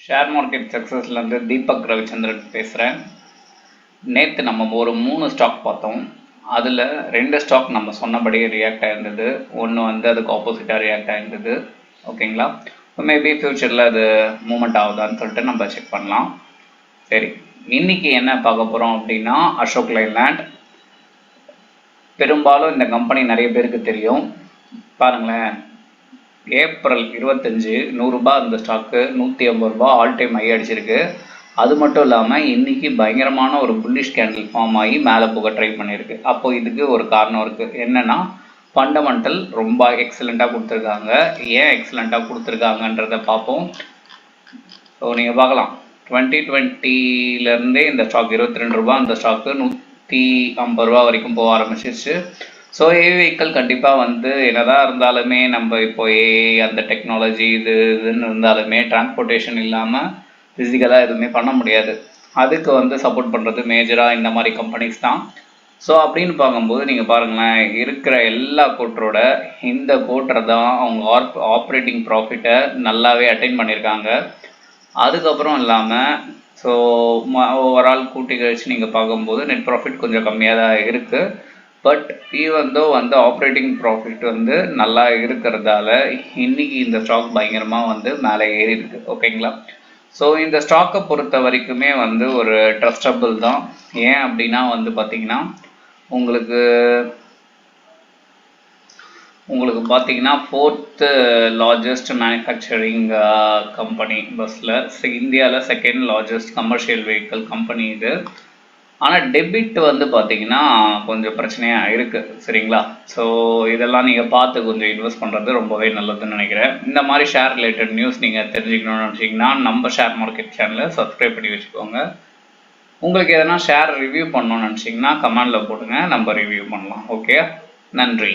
Share market சக்ஸஸ்லேருந்து Deepak Ravichandran பேசுகிறேன். நேற்று நம்ம ஒரு 3 ஸ்டாக் பார்த்தோம். அதில் 2 ஸ்டாக் நம்ம சொன்னபடியே ரியாக்ட் ஆகிருந்தது. ஒன்று வந்து அதுக்கு ஆப்போசிட்டாக ரியாக்ட் ஆகிருந்தது. ஓகேங்களா? மேபி ஃப்யூச்சரில் அது மூமெண்ட் ஆகுதான்னு சொல்லிட்டு நம்ம செக் பண்ணலாம். சரி, இன்றைக்கி என்ன பார்க்க போகிறோம் அப்படின்னா அசோக் லைலேண்ட். பெரும்பாலும் இந்த கம்பெனி நிறைய பேருக்கு தெரியும். பாருங்களேன், ஏப்ரல் 25 100 அந்த ஸ்டாக்கு 150 ஆல் டைம் ஹை அடிச்சிருக்கு. அது மட்டும் இல்லாமல் இன்றைக்கி பயங்கரமான ஒரு புல்லிஷ் கேண்டில் ஃபார்ம் ஆகி மேலே போக ட்ரை பண்ணியிருக்கு. அப்போது இதுக்கு ஒரு காரணம் இருக்குது. என்னென்னா ஃபண்டமெண்டல் ரொம்ப எக்ஸலண்ட்டாக கொடுத்துருக்காங்க. ஏன் எக்ஸலண்ட்டாக கொடுத்துருக்காங்கன்றதை பார்ப்போம். ஸோ நீங்கள் பார்க்கலாம், 2020 இந்த ஸ்டாக் 22 ரூபா, அந்த ஸ்டாக்கு 150 வரைக்கும் போக ஆரம்பிச்சிருச்சு. ஸோ வெஹிக்கிள் கண்டிப்பாக வந்து என்னதான் இருந்தாலுமே நம்ம இப்போ அந்த டெக்னாலஜி இதுன்னு இருந்தாலுமே டிரான்ஸ்போர்ட்டேஷன் இல்லாமல் ஃபிசிக்கலாக எதுவுமே பண்ண முடியாது. அதுக்கு வந்து சப்போர்ட் பண்ணுறது மேஜராக இந்த மாதிரி கம்பெனிஸ் தான். ஸோ அப்படின்னு பார்க்கும்போது நீங்கள் பாருங்களேன், இருக்கிற எல்லா கோட்டரோட இந்த கோட்டரை தான் அவங்க ஆப்ரேட்டிங் ப்ராஃபிட்டை நல்லாவே அட்டைன் பண்ணியிருக்காங்க. அதுக்கப்புறம் இல்லாமல் ஸோ ஓவரால் கூட்டி கழிச்சு நீங்கள் பார்க்கும்போது நெட் ப்ராஃபிட் கொஞ்சம் கம்மியாக தான் இருக்குது. பட் ஈவன் தோ வந்து ஆப்ரேட்டிங் ப்ராஃபிட் வந்து நல்லா இருக்கிறதால இன்றைக்கி இந்த ஸ்டாக் பயங்கரமாக வந்து மேலே ஏறி இருக்கு. ஓகேங்களா? ஸோ இந்த ஸ்டாக்கை பொறுத்த வரைக்குமே வந்து ஒரு ட்ரஸ்டபிள் தான். ஏன் அப்படின்னா வந்து பார்த்திங்கன்னா உங்களுக்கு பார்த்தீங்கன்னா 4th லார்ஜஸ்ட் மேனுஃபேக்சரிங் கம்பெனி பஸ்ஸில், இந்தியாவில் 2nd largest commercial vehicle company இது. ஆனால் டெபிட் வந்து பார்த்திங்கன்னா கொஞ்சம் பிரச்சனையாக இருக்குது. சரிங்களா? ஸோ இதெல்லாம் நீங்கள் பார்த்து கொஞ்சம் இன்வெஸ்ட் பண்ணுறது ரொம்பவே நல்லதுன்னு நினைக்கிறேன். இந்த மாதிரி ஷேர் ரிலேட்டட் நியூஸ் நீங்கள் தெரிஞ்சுக்கணும்னு நினச்சிங்கன்னா நம்ம ஷேர் மார்க்கெட் சேனலை சப்ஸ்கிரைப் பண்ணி வச்சுக்கோங்க. உங்களுக்கு எதனா ஷேர் ரிவ்யூ பண்ணணும்னு நினச்சிங்கன்னா கமெண்டில் போடுங்க, நம்ம ரிவ்யூ பண்ணலாம். ஓகே, நன்றி.